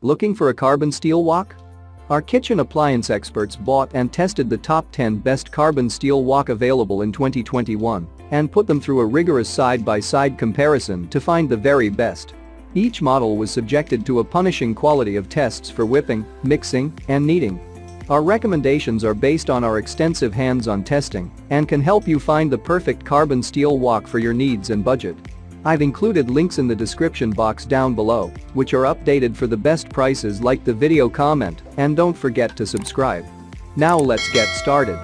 Looking for a carbon steel wok? Our kitchen appliance experts bought and tested the top 10 best carbon steel wok available in 2021 and put them through a rigorous side-by-side comparison to find the very best. Each model was subjected to a punishing quality of tests for whipping, mixing, and kneading. Our recommendations are based on our extensive hands-on testing and can help you find the perfect carbon steel wok for your needs and budget. I've included links in the description box down below, which are updated for the best prices. Like the video, comment, and don't forget to subscribe. Now let's get started.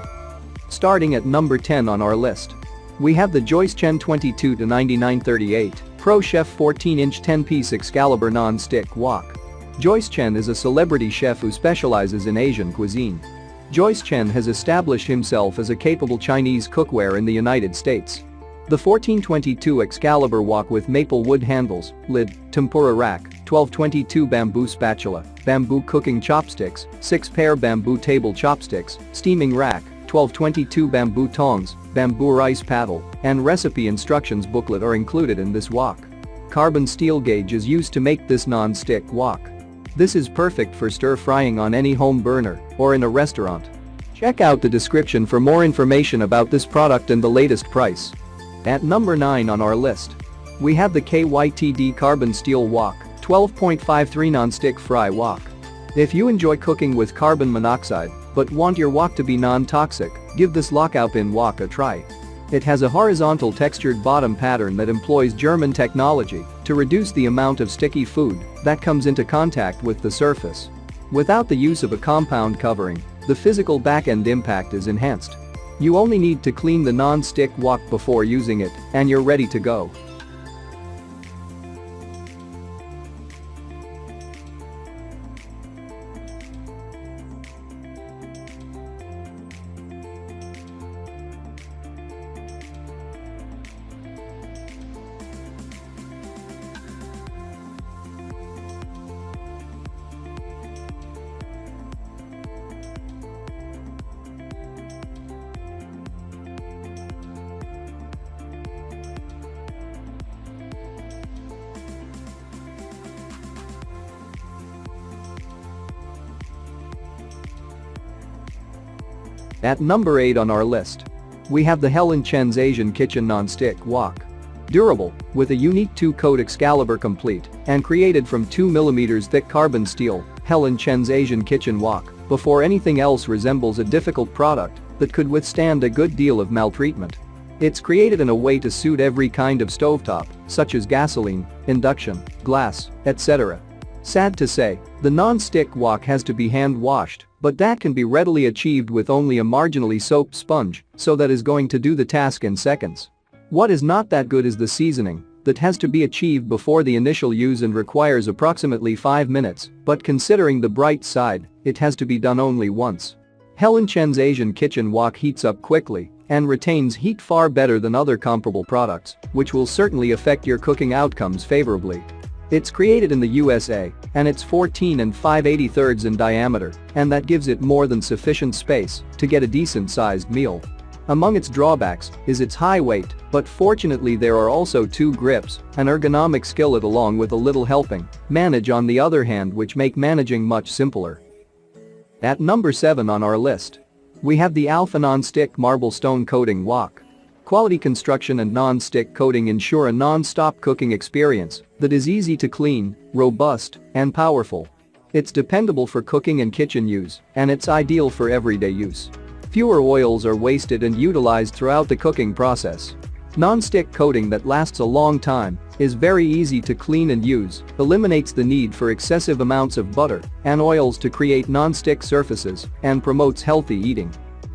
Starting at number 10 on our list, we have the Joyce Chen 22-9938 Pro Chef 14-inch 10-piece Excalibur non-stick wok. Joyce Chen is a celebrity chef who specializes in Asian cuisine. Joyce Chen has established himself as a capable Chinese cookware in the United States. The 1422 Excalibur wok with maple wood handles, lid, tempura rack, 1222 bamboo spatula, bamboo cooking chopsticks, 6-pair bamboo table chopsticks, steaming rack, 1222 bamboo tongs, bamboo rice paddle, and recipe instructions booklet are included in this wok. Carbon steel gauge is used to make this non-stick wok. This is perfect for stir-frying on any home burner or in a restaurant. Check out the description for more information about this product and the latest price. At number 9 on our list, we have the KYTD Carbon Steel Wok 12.53 Non-Stick Fry Wok. If you enjoy cooking with carbon monoxide but want your wok to be non-toxic, give this lockout-in wok a try. It has a horizontal textured bottom pattern that employs German technology to reduce the amount of sticky food that comes into contact with the surface. Without the use of a compound covering, the physical back-end impact is enhanced. You only need to clean the non-stick wok before using it, and you're ready to go. At number 8 on our list, we have the Helen Chen's Asian Kitchen Non-Stick Wok. Durable, with a unique 2-coat Excalibur complete and created from 2mm thick carbon steel, Helen Chen's Asian Kitchen Wok, before anything else, resembles a difficult product that could withstand a good deal of maltreatment. It's created in a way to suit every kind of stovetop, such as gasoline, induction, glass, etc. Sad to say, the non-stick wok has to be hand-washed, but that can be readily achieved with only a marginally soaked sponge, so that is going to do the task in seconds. What is not that good is the seasoning that has to be achieved before the initial use and requires approximately 5 minutes, but considering the bright side, it has to be done only once. Helen Chen's Asian Kitchen Wok heats up quickly and retains heat far better than other comparable products, which will certainly affect your cooking outcomes favorably. It's created in the USA, and it's 14 5/83 in diameter, and that gives it more than sufficient space to get a decent-sized meal. Among its drawbacks is its high weight, but fortunately there are also 2 grips, an ergonomic skillet along with a little helping manage on the other hand, which make managing much simpler. At number 7 on our list, we have the Alpha Non-Stick Marble Stone Coating Wok. Quality construction and non-stick coating ensure a non-stop cooking experience that is easy to clean, robust, and powerful. It's dependable for cooking and kitchen use, and it's ideal for everyday use. Fewer oils are wasted and utilized throughout the cooking process. Non-stick coating that lasts a long time, is very easy to clean and use, eliminates the need for excessive amounts of butter and oils to create non-stick surfaces, and promotes healthy eating.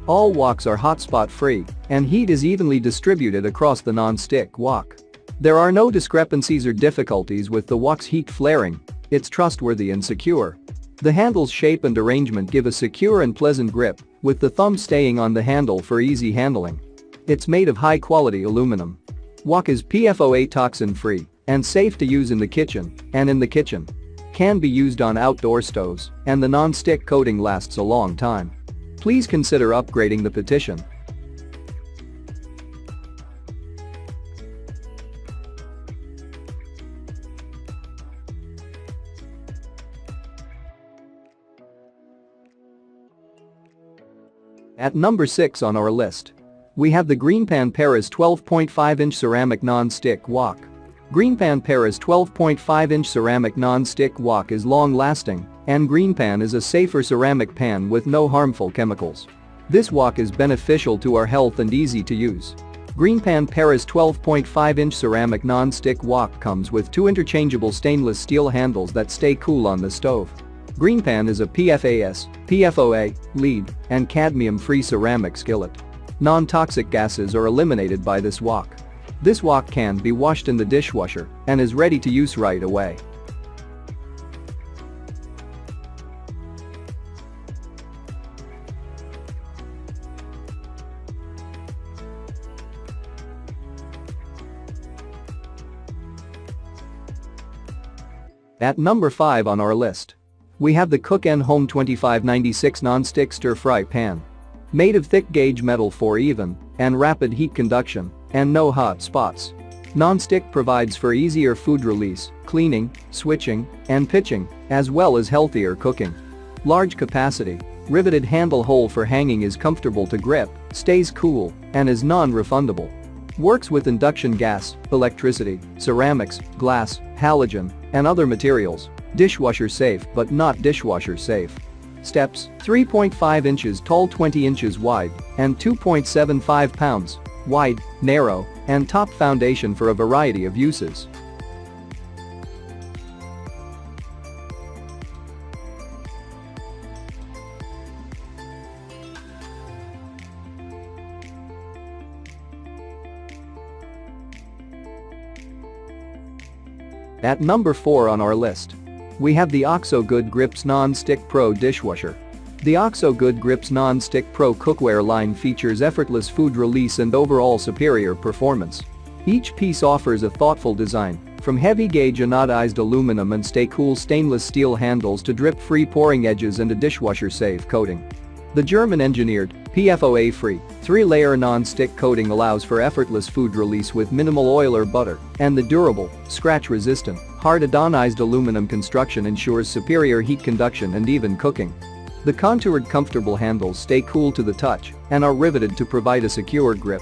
All woks are hotspot free, and heat is evenly distributed across the non-stick wok. There are no discrepancies or difficulties with the wok's heat flaring. It's trustworthy and secure. The handle's shape and arrangement give a secure and pleasant grip, with the thumb staying on the handle for easy handling. It's made of high-quality aluminum. Wok is PFOA toxin-free and safe to use in the kitchen and in the kitchen. Can be used on outdoor stoves, and the non-stick coating lasts a long time. Please consider upgrading the petition. At number 6 on our list, we have the Greenpan Paris 12.5-inch ceramic non-stick wok. Greenpan Paris 12.5-inch ceramic non-stick wok is long-lasting, and Greenpan is a safer ceramic pan with no harmful chemicals. This wok is beneficial to our health and easy to use. Greenpan Paris 12.5-inch ceramic non-stick wok comes with 2 interchangeable stainless steel handles that stay cool on the stove. Greenpan is a PFAS, PFOA, lead, and cadmium-free ceramic skillet. Non-toxic gases are eliminated by this wok. This wok can be washed in the dishwasher and is ready to use right away. At number 5 on our list, we have the Cook & Home 2596 non-stick stir-fry pan. Made of thick gauge metal for even and rapid heat conduction and no hot spots. Non-stick provides for easier food release, cleaning, switching, and pitching, as well as healthier cooking. Large capacity, riveted handle hole for hanging is comfortable to grip, stays cool, and is non-refundable. Works with induction gas, electricity, ceramics, glass, halogen, and other materials. Dishwasher safe but not dishwasher safe. Steps: 3.5 inches tall, 20 inches wide, and 2.75 pounds. Wide, narrow, and top foundation for a variety of uses. At number 4 on our list, we have the OXO Good Grips Non-Stick Pro Dishwasher. The OXO Good Grips Non-Stick Pro cookware line features effortless food release and overall superior performance. Each piece offers a thoughtful design, from heavy-gauge anodized aluminum and stay-cool stainless steel handles to drip-free pouring edges and a dishwasher-safe coating. The German-engineered, PFOA-free, 3-layer non-stick coating allows for effortless food release with minimal oil or butter, and the durable, scratch-resistant, hard anodized aluminum construction ensures superior heat conduction and even cooking. The contoured comfortable handles stay cool to the touch and are riveted to provide a secure grip.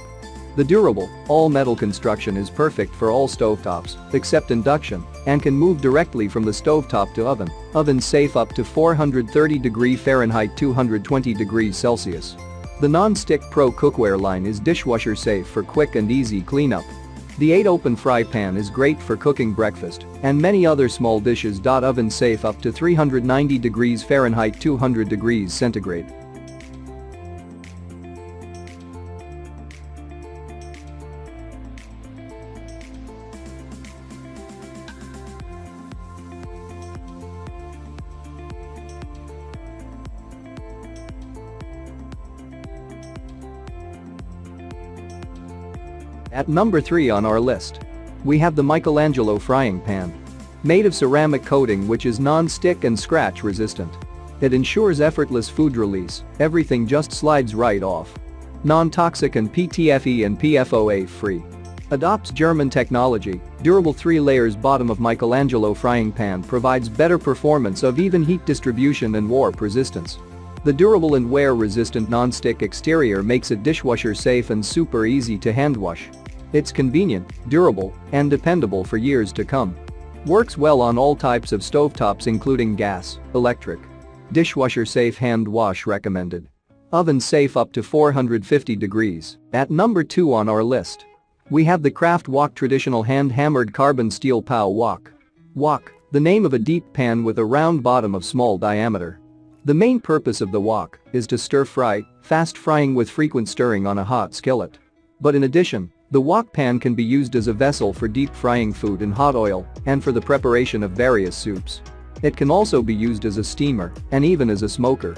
The durable, all-metal construction is perfect for all stovetops, except induction, and can move directly from the stovetop to oven. Oven safe up to 430°F, 220°C. The Non-Stick Pro cookware line is dishwasher safe for quick and easy cleanup. The 8-open fry pan is great for cooking breakfast and many other small dishes. Oven safe up to 390°F, 200°C. At number 3 on our list, we have the Michelangelo frying pan. Made of ceramic coating which is non-stick and scratch resistant. It ensures effortless food release, everything just slides right off. Non-toxic and PTFE and PFOA free. Adopts German technology, durable 3 layers. Bottom of Michelangelo frying pan provides better performance of even heat distribution and warp resistance. The durable and wear-resistant non-stick exterior makes it dishwasher safe and super easy to hand wash. It's convenient, durable, and dependable for years to come. Works well on all types of stovetops including gas, electric. Dishwasher safe hand wash recommended. Oven safe up to 450°. At number 2 on our list, we have the Kraft Wok traditional hand-hammered carbon steel POW wok. Wok, the name of a deep pan with a round bottom of small diameter. The main purpose of the wok is to stir-fry, fast frying with frequent stirring on a hot skillet. But in addition, the wok pan can be used as a vessel for deep frying food in hot oil and for the preparation of various soups. It can also be used as a steamer and even as a smoker.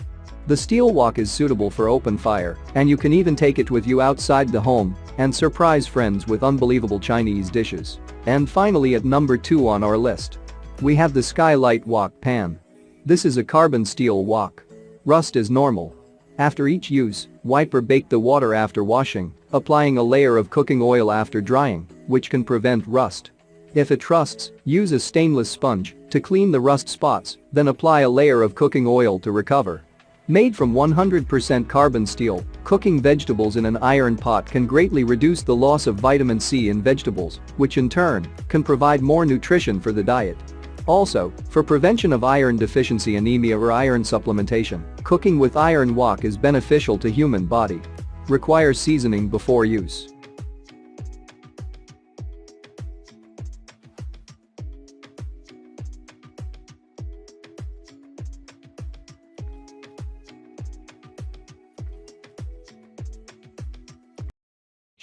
The steel wok is suitable for open fire, and you can even take it with you outside the home and surprise friends with unbelievable Chinese dishes. And finally, at number 2 on our list, we have the Skylight Wok Pan. This is a carbon steel wok. Rust is normal. After each use, wipe or bake the water after washing, applying a layer of cooking oil after drying, which can prevent rust. If it rusts, use a stainless sponge to clean the rust spots, then apply a layer of cooking oil to recover. Made from 100% carbon steel, cooking vegetables in an iron pot can greatly reduce the loss of vitamin C in vegetables, which in turn can provide more nutrition for the diet. Also, for prevention of iron deficiency anemia or iron supplementation, cooking with iron wok is beneficial to human body. Requires seasoning before use.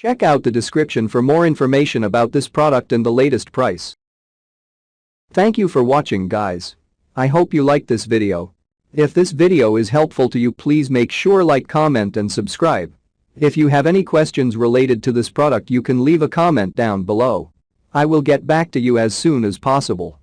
Check out the description for more information about this product and the latest price. Thank you for watching, guys. I hope you liked this video. If this video is helpful to you, please make sure like, comment and subscribe. If you have any questions related to this product, you can leave a comment down below. I will get back to you as soon as possible.